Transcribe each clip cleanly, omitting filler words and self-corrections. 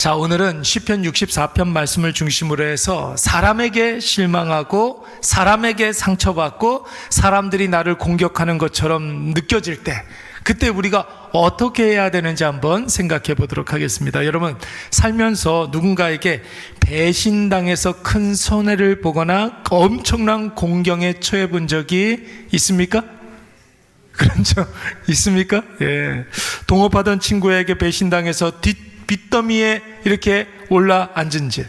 자, 오늘은 시편 64편 말씀을 중심으로 해서 사람에게 실망하고 사람에게 상처받고 사람들이 나를 공격하는 것처럼 느껴질 때, 그때 우리가 어떻게 해야 되는지 한번 생각해 보도록 하겠습니다. 여러분, 살면서 누군가에게 배신당해서 큰 손해를 보거나 엄청난 공경에 처해 본 적이 있습니까? 그렇죠? 있습니까? 예. 동업하던 친구에게 배신당해서 빚더미에 이렇게 올라 앉은 질,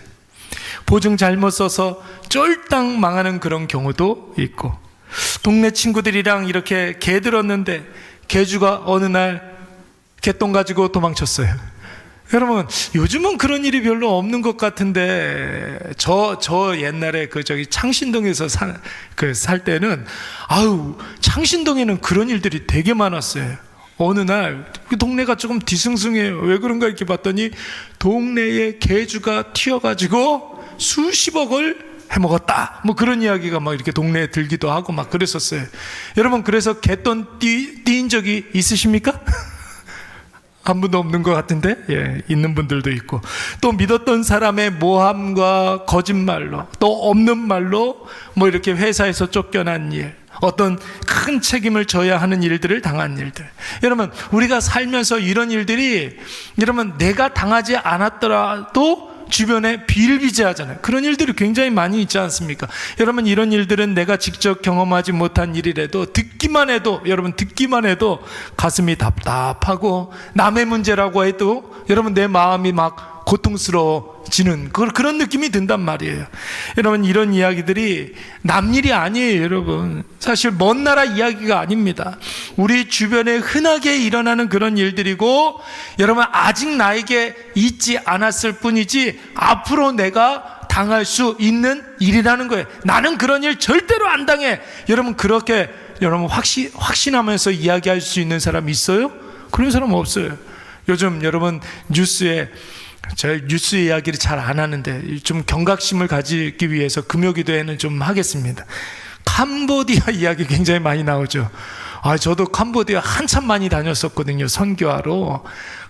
보증 잘못 써서 쫄딱 망하는 그런 경우도 있고, 동네 친구들이랑 이렇게 개 들었는데 개주가 어느 날 개똥 가지고 도망쳤어요. 여러분, 요즘은 그런 일이 별로 없는 것 같은데, 저 옛날에 창신동에서 살 때는, 창신동에는 그런 일들이 되게 많았어요. 어느 날 동네가 조금 뒤숭숭해요. 왜 그런가 이렇게 봤더니 동네에 개주가 튀어가지고 수십억을 해먹었다, 뭐 그런 이야기가 막 이렇게 동네에 들기도 하고 막 그랬었어요. 여러분, 그래서 개돈 띄인 적이 있으십니까? 한 분도 없는 것 같은데, 예, 있는 분들도 있고, 또 믿었던 사람의 모함과 거짓말로, 또 없는 말로 뭐 이렇게 회사에서 쫓겨난 일, 어떤 큰 책임을 져야 하는 일들을 당한 일들. 여러분, 우리가 살면서 이런 일들이, 여러분, 내가 당하지 않았더라도 주변에 비일비재하잖아요. 그런 일들이 굉장히 많이 있지 않습니까? 여러분, 이런 일들은 내가 직접 경험하지 못한 일이라도 듣기만 해도 가슴이 답답하고, 남의 문제라고 해도 여러분 내 마음이 막 고통스러워지는 그런 느낌이 든단 말이에요. 여러분, 이런 이야기들이 남 일이 아니에요. 여러분, 사실 먼 나라 이야기가 아닙니다. 우리 주변에 흔하게 일어나는 그런 일들이고, 여러분, 아직 나에게 있지 않았을 뿐이지 앞으로 내가 당할 수 있는 일이라는 거예요. 나는 그런 일 절대로 안 당해. 여러분, 그렇게 여러분 확신하면서 이야기할 수 있는 사람 있어요? 그런 사람 없어요. 요즘 여러분 제가 뉴스 이야기를 잘 안 하는데 좀 경각심을 가지기 위해서 금요기도에는 좀 하겠습니다. 캄보디아 이야기 굉장히 많이 나오죠. 저도 캄보디아 한참 많이 다녔었거든요, 선교하러.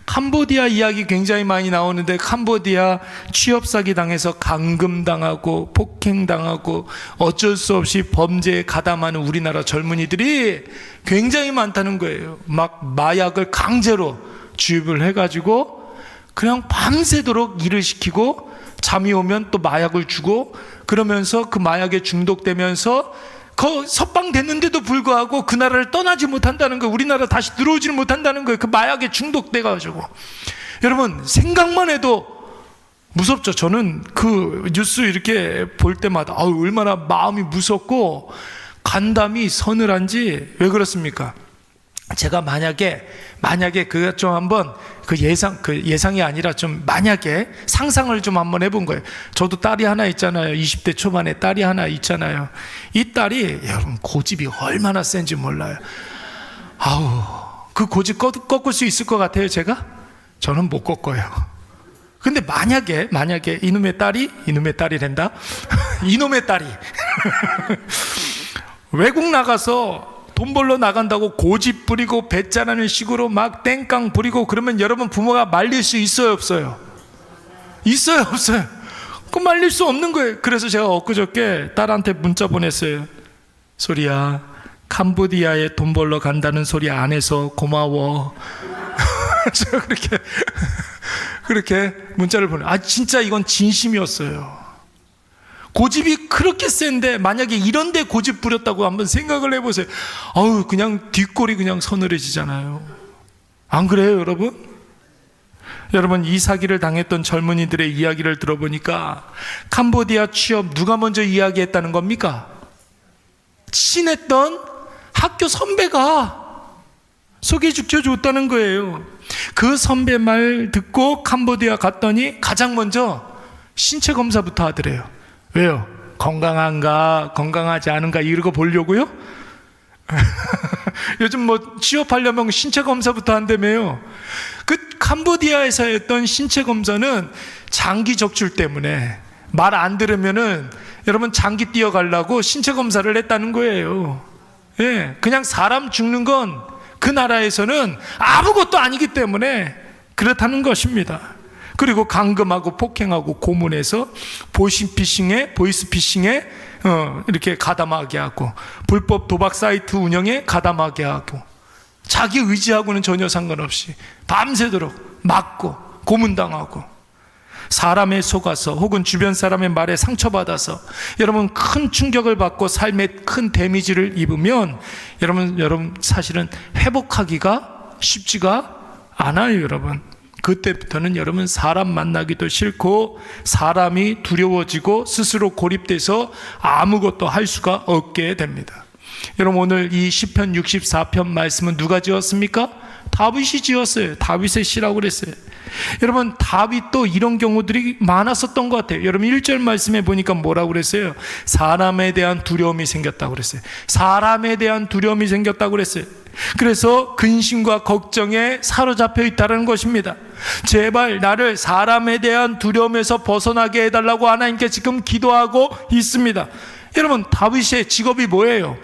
캄보디아 이야기 굉장히 많이 나오는데, 캄보디아 취업사기 당해서 감금당하고 폭행당하고 어쩔 수 없이 범죄에 가담하는 우리나라 젊은이들이 굉장히 많다는 거예요. 막 마약을 강제로 주입을 해가지고 그냥 밤새도록 일을 시키고, 잠이 오면 또 마약을 주고, 그러면서 그 마약에 중독되면서 석방됐는데도 불구하고 그 나라를 떠나지 못한다는 거예요. 우리나라 다시 들어오지는 못한다는 거예요. 그 마약에 중독돼가지고. 여러분, 생각만 해도 무섭죠. 저는 그 뉴스 이렇게 볼 때마다 얼마나 마음이 무섭고 간담이 서늘한지. 왜 그렇습니까? 제가 만약에 그가 좀 한번 예상이 아니라 좀 만약에 상상을 좀 한번 해본 거예요. 저도 딸이 하나 있잖아요. 20대 초반에 딸이 하나 있잖아요. 이 딸이, 여러분, 고집이 얼마나 센지 몰라요. 그 고집 꺾을 수 있을 것 같아요, 제가? 저는 못 꺾어요. 근데 만약에 이놈의 딸이란다? 이놈의 딸이 외국 나가서 돈 벌러 나간다고 고집 부리고 배짜라는 식으로 막 땡깡 부리고 그러면 여러분, 부모가 말릴 수 있어요, 없어요? 있어요, 없어요? 그 말릴 수 없는 거예요. 그래서 제가 엊그저께 딸한테 문자 보냈어요. 소리야, 캄보디아에 돈 벌러 간다는 소리 안 해서 고마워. 제가 그렇게 문자를 진짜 이건 진심이었어요. 고집이 그렇게 센데, 만약에 이런데 고집 부렸다고 한번 생각을 해보세요. 그냥 뒷골이 그냥 서늘해지잖아요. 안 그래요, 여러분? 여러분, 이 사기를 당했던 젊은이들의 이야기를 들어보니까 캄보디아 취업 누가 먼저 이야기했다는 겁니까? 친했던 학교 선배가 소개시켜줬다는 거예요. 그 선배 말 듣고 캄보디아 갔더니 가장 먼저 신체 검사부터 하더래요. 왜요? 건강한가 건강하지 않은가 이러고 보려고요? 요즘 뭐 취업하려면 신체 검사부터 한다며요. 그 캄보디아에서 했던 신체 검사는 장기 적출 때문에 말 안 들으면은 여러분 장기 뛰어가려고 신체 검사를 했다는 거예요. 예, 그냥 사람 죽는 건 그 나라에서는 아무것도 아니기 때문에 그렇다는 것입니다. 그리고 감금하고 폭행하고 고문해서 보이스피싱에 이렇게 가담하게 하고, 불법 도박 사이트 운영에 가담하게 하고, 자기 의지하고는 전혀 상관없이 밤새도록 맞고 고문당하고, 사람에 속아서 혹은 주변 사람의 말에 상처받아서 여러분 큰 충격을 받고 삶에 큰 데미지를 입으면 여러분 사실은 회복하기가 쉽지가 않아요. 여러분, 그때부터는 여러분 사람 만나기도 싫고 사람이 두려워지고 스스로 고립돼서 아무것도 할 수가 없게 됩니다. 여러분, 오늘 이 시편 64편 말씀은 누가 지었습니까? 다윗이 지었어요. 다윗의 시라고 그랬어요. 여러분, 다윗도 이런 경우들이 많았었던 것 같아요. 여러분, 1절 말씀에 보니까 뭐라고 그랬어요? 사람에 대한 두려움이 생겼다고 그랬어요. 사람에 대한 두려움이 생겼다고 그랬어요. 그래서 근심과 걱정에 사로잡혀 있다는 것입니다. 제발 나를 사람에 대한 두려움에서 벗어나게 해달라고 하나님께 지금 기도하고 있습니다. 여러분, 다윗의 직업이 뭐예요?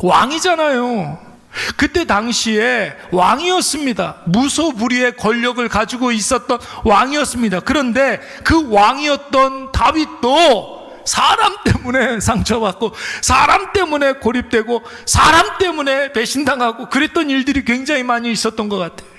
왕이잖아요. 그때 당시에 왕이었습니다. 무소불위의 권력을 가지고 있었던 왕이었습니다. 그런데 그 왕이었던 다윗도 사람 때문에 상처받고, 사람 때문에 고립되고, 사람 때문에 배신당하고, 그랬던 일들이 굉장히 많이 있었던 것 같아요.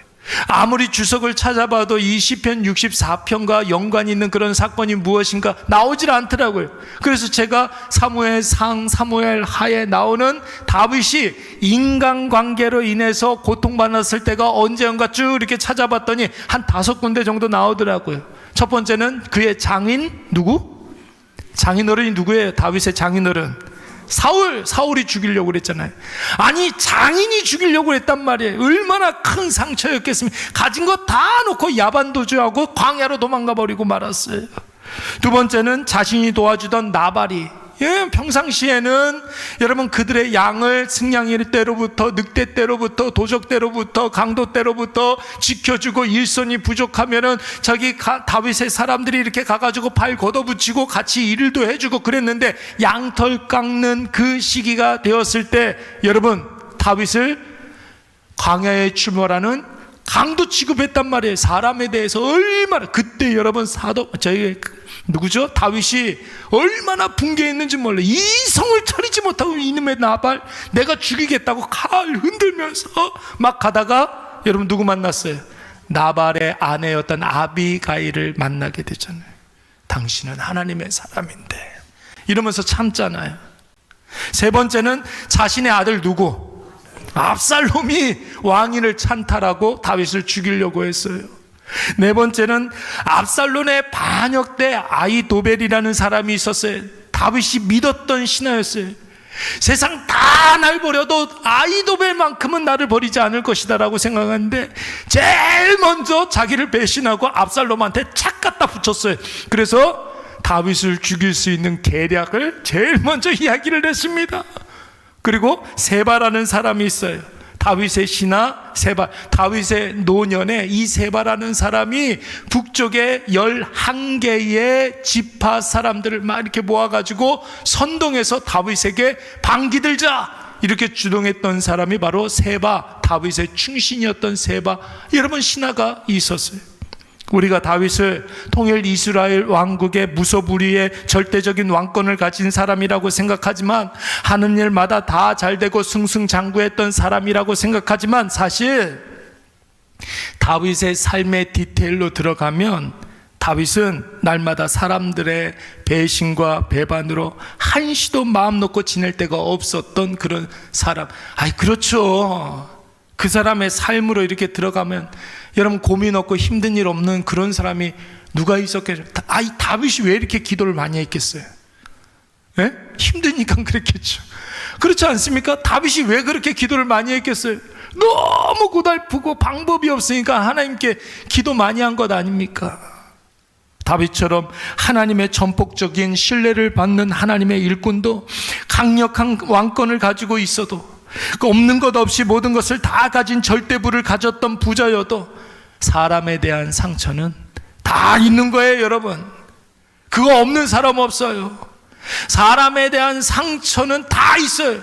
아무리 주석을 찾아봐도 이 시편 64편과 연관이 있는 그런 사건이 무엇인가 나오질 않더라고요. 그래서 제가 사무엘상, 사무엘하에 나오는 다윗이 인간관계로 인해서 고통받았을 때가 언제인가 쭉 이렇게 찾아봤더니 한 5군데 정도 나오더라고요. 첫 번째는 그의 장인, 장인어른이 누구예요? 다윗의 장인어른 사울이 죽이려고 그랬잖아요. 아니, 장인이 죽이려고 했단 말이에요. 얼마나 큰 상처였겠습니까? 가진 거 다 놓고 야반도주하고 광야로 도망가 버리고 말았어요. 두 번째는 자신이 도와주던 나발이, 평상시에는 여러분 그들의 양을 승냥이 때로부터, 늑대 때로부터, 도적 때로부터, 강도 때로부터 지켜주고, 일손이 부족하면은 다윗의 사람들이 이렇게 가가지고 발 걷어붙이고 같이 일도 해주고 그랬는데, 양털 깎는 그 시기가 되었을 때 여러분 다윗을 광야에 출몰하는 강도 취급했단 말이에요. 사람에 대해서 얼마나, 그때 여러분 누구죠? 다윗이 얼마나 분개했는지 몰라요. 이성을 차리지 못하고 이놈의 나발 내가 죽이겠다고 칼 흔들면서 막 가다가 여러분 누구 만났어요? 나발의 아내였던 아비가일을 만나게 되잖아요. 당신은 하나님의 사람인데 이러면서 참잖아요. 세 번째는 자신의 아들 압살롬이 왕위를 찬탈하고 다윗을 죽이려고 했어요. 네 번째는 압살롬의 반역대 아히도벨이라는 사람이 있었어요. 다윗이 믿었던 신하였어요. 세상 다 날 버려도 아히도벨만큼은 나를 버리지 않을 것이다 라고 생각하는데 제일 먼저 자기를 배신하고 압살롬한테 착 갖다 붙였어요. 그래서 다윗을 죽일 수 있는 계략을 제일 먼저 이야기를 했습니다. 그리고 세바라는 사람이 있어요. 다윗의 신하 세바, 다윗의 노년에 이 세바라는 사람이 북쪽의 11개의 지파 사람들을 막 이렇게 모아가지고 선동해서 다윗에게 반기들자 이렇게 주동했던 사람이 바로 세바, 다윗의 충신이었던 세바, 여러분 신하가 있었어요. 우리가 다윗을 통일 이스라엘 왕국의 무소불위의 절대적인 왕권을 가진 사람이라고 생각하지만, 하는 일마다 다 잘되고 승승장구했던 사람이라고 생각하지만, 사실 다윗의 삶의 디테일로 들어가면 다윗은 날마다 사람들의 배신과 배반으로 한시도 마음 놓고 지낼 데가 없었던 그런 사람. 그렇죠. 그 사람의 삶으로 이렇게 들어가면 여러분 고민 없고 힘든 일 없는 그런 사람이 누가 있었겠어요? 다윗이 왜 이렇게 기도를 많이 했겠어요? 네? 힘드니까 그랬겠죠. 그렇지 않습니까? 다윗이 왜 그렇게 기도를 많이 했겠어요? 너무 고달프고 방법이 없으니까 하나님께 기도 많이 한 것 아닙니까? 다윗처럼 하나님의 전폭적인 신뢰를 받는 하나님의 일꾼도, 강력한 왕권을 가지고 있어도, 없는 것 없이 모든 것을 다 가진 절대부를 가졌던 부자여도 사람에 대한 상처는 다 있는 거예요. 여러분, 그거 없는 사람 없어요. 사람에 대한 상처는 다 있어요.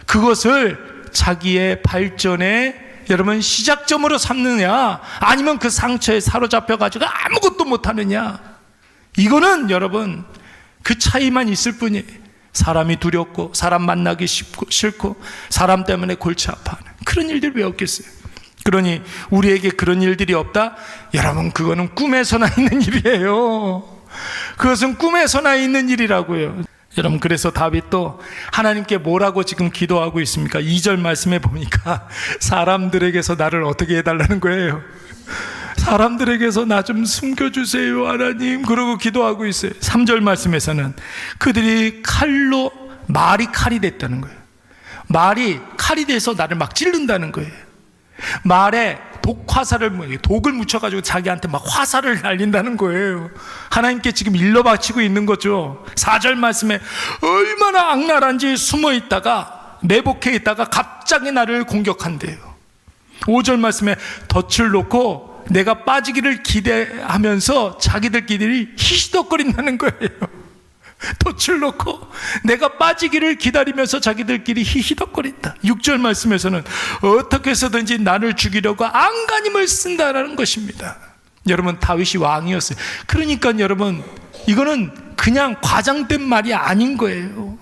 그것을 자기의 발전에 여러분 시작점으로 삼느냐, 아니면 그 상처에 사로잡혀가지고 아무것도 못하느냐. 이거는 여러분 그 차이만 있을 뿐이에요. 사람이 두렵고 사람 만나기 싫고 사람 때문에 골치 아파하는 그런 일들이 왜 없겠어요? 그러니 우리에게 그런 일들이 없다? 여러분 그거는 꿈에서나 있는 일이에요. 그것은 꿈에서나 있는 일이라고요. 여러분 그래서 다윗도 하나님께 뭐라고 지금 기도하고 있습니까? 2절 말씀에 보니까 사람들에게서 나를 어떻게 해달라는 거예요. 사람들에게서 나 좀 숨겨주세요 하나님, 그러고 기도하고 있어요. 3절 말씀에서는 그들이 말이 칼이 됐다는 거예요. 말이 칼이 돼서 나를 막 찌른다는 거예요. 말에 독을 묻혀가지고 자기한테 막 화살을 날린다는 거예요. 하나님께 지금 일러 바치고 있는 거죠. 4절 말씀에 얼마나 악랄한지 숨어 있다가 내복해 있다가 갑자기 나를 공격한대요. 5절 말씀에 덫을 놓고 내가 빠지기를 기대하면서 자기들끼리 히히덕거린다는 거예요. 덫을 놓고 내가 빠지기를 기다리면서 자기들끼리 히히덕거린다. 6절 말씀에서는 어떻게 해서든지 나를 죽이려고 안간힘을 쓴다라는 것입니다. 여러분 다윗이 왕이었어요. 그러니까 여러분 이거는 그냥 과장된 말이 아닌 거예요.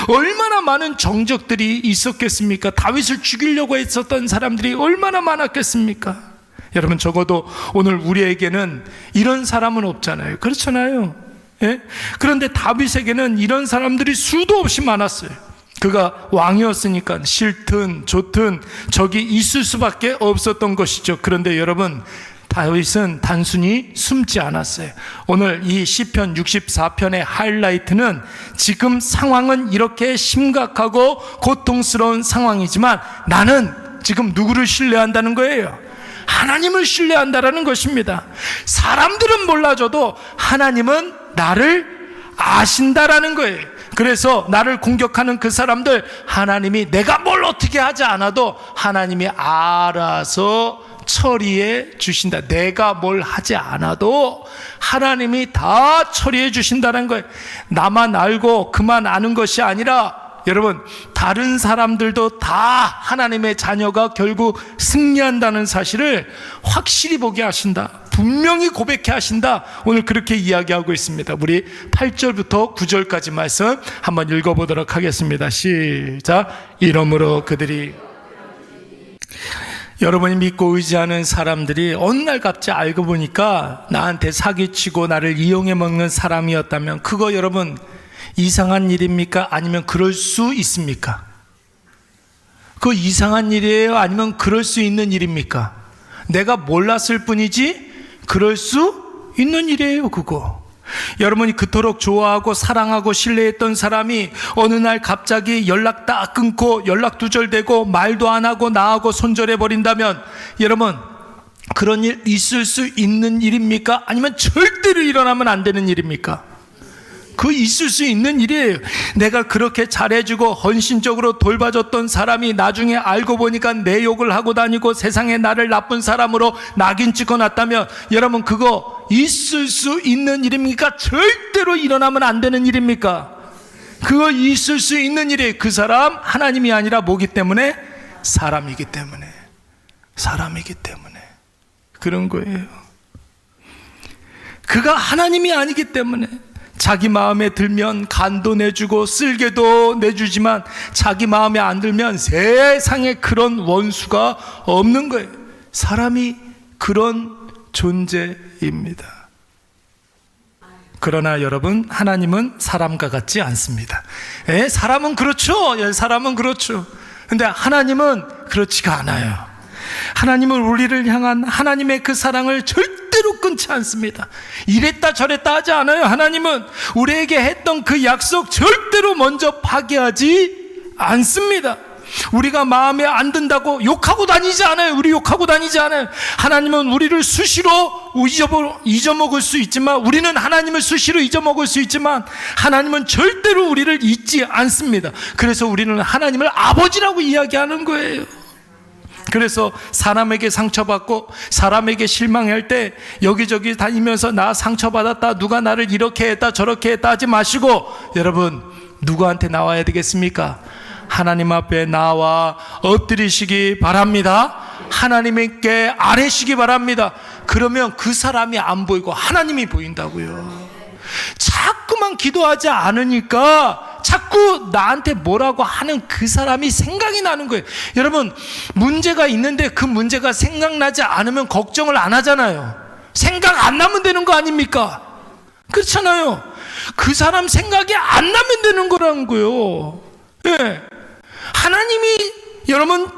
얼마나 많은 정적들이 있었겠습니까? 다윗을 죽이려고 했었던 사람들이 얼마나 많았겠습니까? 여러분 적어도 오늘 우리에게는 이런 사람은 없잖아요. 그렇잖아요. 예? 그런데 다윗에게는 이런 사람들이 수도 없이 많았어요. 그가 왕이었으니까 싫든 좋든 적이 있을 수밖에 없었던 것이죠. 그런데 여러분 다윗은 단순히 숨지 않았어요. 오늘 이 시편 64편의 하이라이트는 지금 상황은 이렇게 심각하고 고통스러운 상황이지만 나는 지금 누구를 신뢰한다는 거예요? 하나님을 신뢰한다라는 것입니다. 사람들은 몰라줘도 하나님은 나를 아신다라는 거예요. 그래서 나를 공격하는 그 사람들 하나님이 내가 뭘 어떻게 하지 않아도 하나님이 알아서 처리해 주신다. 내가 뭘 하지 않아도 하나님이 다 처리해 주신다는 거예요. 나만 알고 그만 아는 것이 아니라 여러분 다른 사람들도 다 하나님의 자녀가 결국 승리한다는 사실을 확실히 보게 하신다. 분명히 고백해 하신다. 오늘 그렇게 이야기하고 있습니다. 우리 8절부터 9절까지 말씀 한번 읽어보도록 하겠습니다. 시작. 이러므로 그들이 여러분이 믿고 의지하는 사람들이 어느 날 갑자기 알고 보니까 나한테 사기치고 나를 이용해 먹는 사람이었다면 그거 여러분 이상한 일입니까? 아니면 그럴 수 있습니까? 그거 이상한 일이에요? 아니면 그럴 수 있는 일입니까? 내가 몰랐을 뿐이지 그럴 수 있는 일이에요. 그거 여러분이 그토록 좋아하고 사랑하고 신뢰했던 사람이 어느 날 갑자기 연락 딱 끊고 연락 두절되고 말도 안 하고 나하고 손절해 버린다면 여러분 그런 일 있을 수 있는 일입니까? 아니면 절대로 일어나면 안 되는 일입니까? 그 있을 수 있는 일이에요. 내가 그렇게 잘해주고 헌신적으로 돌봐줬던 사람이 나중에 알고 보니까 내 욕을 하고 다니고 세상에 나를 나쁜 사람으로 낙인 찍어놨다면 여러분 그거 있을 수 있는 일입니까? 절대로 일어나면 안 되는 일입니까? 그거 있을 수 있는 일이에요. 그 사람 하나님이 아니라 뭐기 때문에? 사람이기 때문에 그런 거예요. 그가 하나님이 아니기 때문에 자기 마음에 들면 간도 내주고 쓸개도 내주지만 자기 마음에 안 들면 세상에 그런 원수가 없는 거예요. 사람이 그런 존재입니다. 그러나 여러분 하나님은 사람과 같지 않습니다. 사람은 그렇죠. 사람은 그렇죠. 근데 하나님은 그렇지가 않아요. 하나님은 우리를 향한 하나님의 그 사랑을 절대로 끊지 않습니다. 이랬다 저랬다 하지 않아요. 하나님은 우리에게 했던 그 약속 절대로 먼저 파기하지 않습니다. 우리가 마음에 안 든다고 욕하고 다니지 않아요. 우리 욕하고 다니지 않아요. 하나님은 우리를 수시로 잊어먹을 수 있지만 우리는 하나님을 수시로 잊어먹을 수 있지만 하나님은 절대로 우리를 잊지 않습니다. 그래서 우리는 하나님을 아버지라고 이야기하는 거예요. 그래서 사람에게 상처받고 사람에게 실망할 때 여기저기 다니면서 나 상처받았다, 누가 나를 이렇게 했다 저렇게 했다 하지 마시고 여러분 누구한테 나와야 되겠습니까? 하나님 앞에 나와 엎드리시기 바랍니다. 하나님께 아뢰시기 바랍니다. 그러면 그 사람이 안 보이고 하나님이 보인다고요. 자꾸만 기도하지 않으니까 자꾸 나한테 뭐라고 하는 그 사람이 생각이 나는 거예요. 여러분, 문제가 있는데 그 문제가 생각나지 않으면 걱정을 안 하잖아요. 생각 안 나면 되는 거 아닙니까? 그렇잖아요. 그 사람 생각이 안 나면 되는 거라는 거예요. 예. 하나님이, 여러분,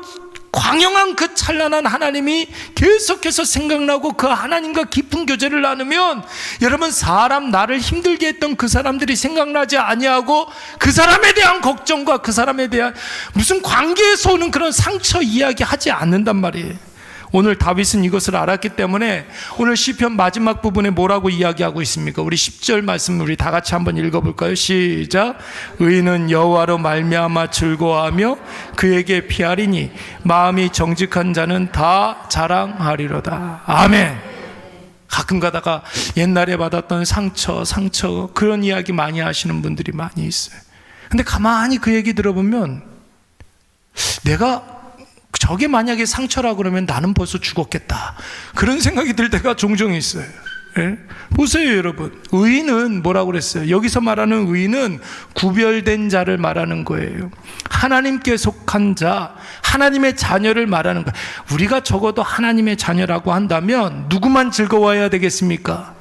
광영한 그 찬란한 하나님이 계속해서 생각나고 그 하나님과 깊은 교제를 나누면, 여러분, 사람, 나를 힘들게 했던 그 사람들이 생각나지 아니하고 그 사람에 대한 걱정과 그 사람에 대한 무슨 관계에서 오는 그런 상처 이야기 하지 않는단 말이에요. 오늘 다윗은 이것을 알았기 때문에 오늘 시편 마지막 부분에 뭐라고 이야기하고 있습니까? 우리 10절 말씀 우리 다 같이 한번 읽어볼까요? 시작. 의인은 여호와로 말미암아 즐거워하며 그에게 피하리니 마음이 정직한 자는 다 자랑하리로다. 아멘. 가끔 가다가 옛날에 받았던 상처 그런 이야기 많이 하시는 분들이 많이 있어요. 근데 가만히 그 얘기 들어보면 내가 저게 만약에 상처라 그러면 나는 벌써 죽었겠다, 그런 생각이 들 때가 종종 있어요. 예? 보세요 여러분, 의인은 뭐라고 그랬어요? 여기서 말하는 의인은 구별된 자를 말하는 거예요. 하나님께 속한 자, 하나님의 자녀를 말하는 거예요. 우리가 적어도 하나님의 자녀라고 한다면 누구만 즐거워해야 되겠습니까?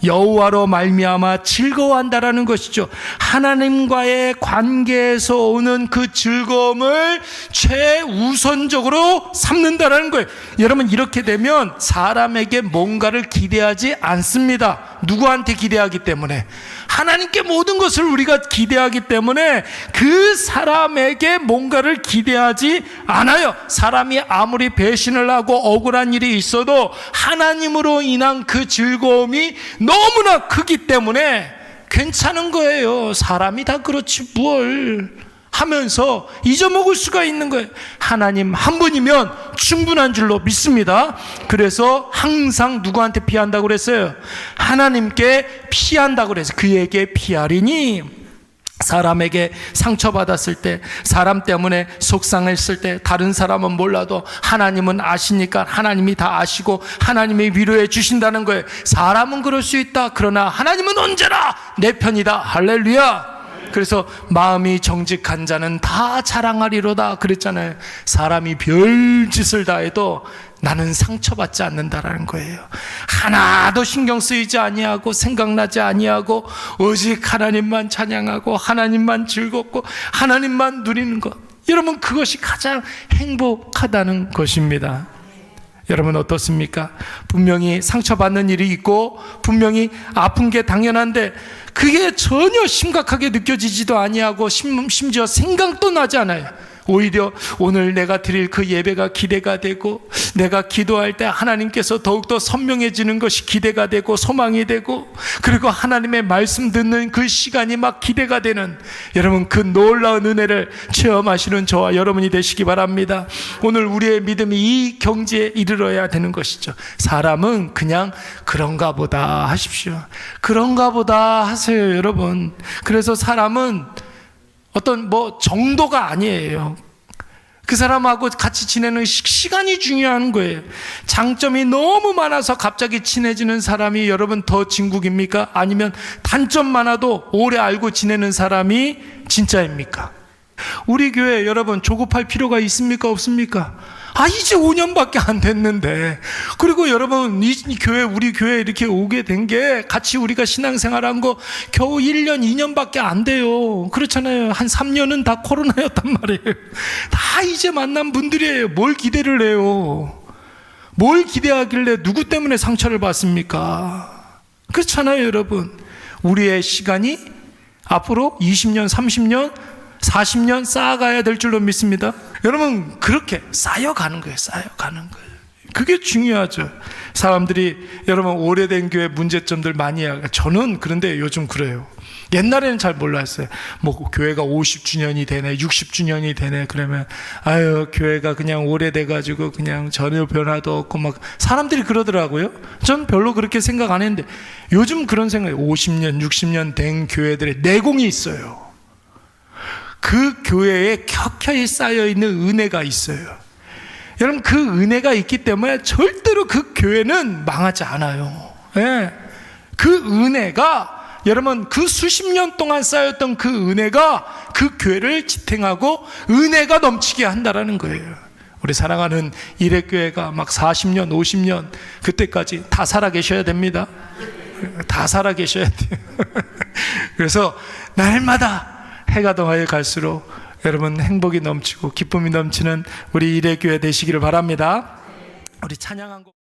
여호와로 말미암아 즐거워한다라는 것이죠. 하나님과의 관계에서 오는 그 즐거움을 최우선적으로 삼는다라는 거예요. 여러분, 이렇게 되면 사람에게 뭔가를 기대하지 않습니다. 누구한테 기대하기 때문에? 하나님께 모든 것을 우리가 기대하기 때문에 그 사람에게 뭔가를 기대하지 않아요. 사람이 아무리 배신을 하고 억울한 일이 있어도 하나님으로 인한 그 즐거움이 너무나 크기 때문에 괜찮은 거예요. 사람이 다 그렇지 뭘 하면서 잊어먹을 수가 있는 거예요. 하나님 한 분이면 충분한 줄로 믿습니다. 그래서 항상 누구한테 피한다고 그랬어요? 하나님께 피한다고 그랬어요. 그에게 피하리니, 사람에게 상처받았을 때, 사람 때문에 속상했을 때, 다른 사람은 몰라도 하나님은 아시니까 하나님이 다 아시고 하나님이 위로해 주신다는 거예요. 사람은 그럴 수 있다. 그러나 하나님은 언제나 내 편이다. 할렐루야. 그래서 마음이 정직한 자는 다 자랑하리로다 그랬잖아요. 사람이 별짓을 다 해도 나는 상처받지 않는다라는 거예요. 하나도 신경 쓰이지 아니하고 생각나지 아니하고 오직 하나님만 찬양하고 하나님만 즐겁고 하나님만 누리는 것, 여러분, 그것이 가장 행복하다는 것입니다. 여러분 어떻습니까? 분명히 상처받는 일이 있고 분명히 아픈 게 당연한데 그게 전혀 심각하게 느껴지지도 아니하고 심지어 생각도 나지 않아요. 오히려 오늘 내가 드릴 그 예배가 기대가 되고 내가 기도할 때 하나님께서 더욱더 선명해지는 것이 기대가 되고 소망이 되고, 그리고 하나님의 말씀 듣는 그 시간이 막 기대가 되는, 여러분 그 놀라운 은혜를 체험하시는 저와 여러분이 되시기 바랍니다. 오늘 우리의 믿음이 이 경지에 이르러야 되는 것이죠. 사람은 그냥 그런가 보다 하십시오. 그런가 보다 하세요 여러분. 그래서 사람은 어떤 정도가 아니에요. 그 사람하고 같이 지내는 시간이 중요한 거예요. 장점이 너무 많아서 갑자기 친해지는 사람이 여러분 더 진국입니까? 아니면 단점 많아도 오래 알고 지내는 사람이 진짜입니까? 우리 교회 여러분 조급할 필요가 있습니까? 없습니까? 이제 5년밖에 안 됐는데, 그리고 여러분 이 교회, 우리 교회 이렇게 오게 된 게 같이 우리가 신앙생활한 거 겨우 1년 2년밖에 안 돼요. 그렇잖아요. 한 3년은 다 코로나였단 말이에요. 다 이제 만난 분들이에요. 뭘 기대를 해요? 뭘 기대하길래 누구 때문에 상처를 받습니까? 그렇잖아요 여러분. 우리의 시간이 앞으로 20년 30년 40년 쌓아가야 될 줄로 믿습니다. 여러분 그렇게 쌓여가는 거예요. 쌓여가는 거예요. 그게 중요하죠. 사람들이 여러분 오래된 교회 문제점들 많이 해요. 저는 그런데 요즘 그래요. 옛날에는 잘 몰랐어요. 교회가 50주년이 되네 60주년이 되네 그러면 교회가 그냥 오래돼가지고 그냥 전혀 변화도 없고 막 사람들이 그러더라고요. 전 별로 그렇게 생각 안 했는데 요즘 그런 생각이 50년 60년 된 교회들의 내공이 있어요. 그 교회에 켜켜이 쌓여있는 은혜가 있어요. 여러분, 그 은혜가 있기 때문에 절대로 그 교회는 망하지 않아요. 예. 그 은혜가, 여러분, 그 수십 년 동안 쌓였던 그 은혜가 그 교회를 지탱하고 은혜가 넘치게 한다라는 거예요. 우리 사랑하는 일회교회가 막 40년, 50년, 그때까지 다 살아 계셔야 됩니다. 다 살아 계셔야 돼요. 그래서 날마다 해가 더하여 갈수록 여러분 행복이 넘치고 기쁨이 넘치는 우리 일회교회 되시기를 바랍니다. 우리 찬양한 곡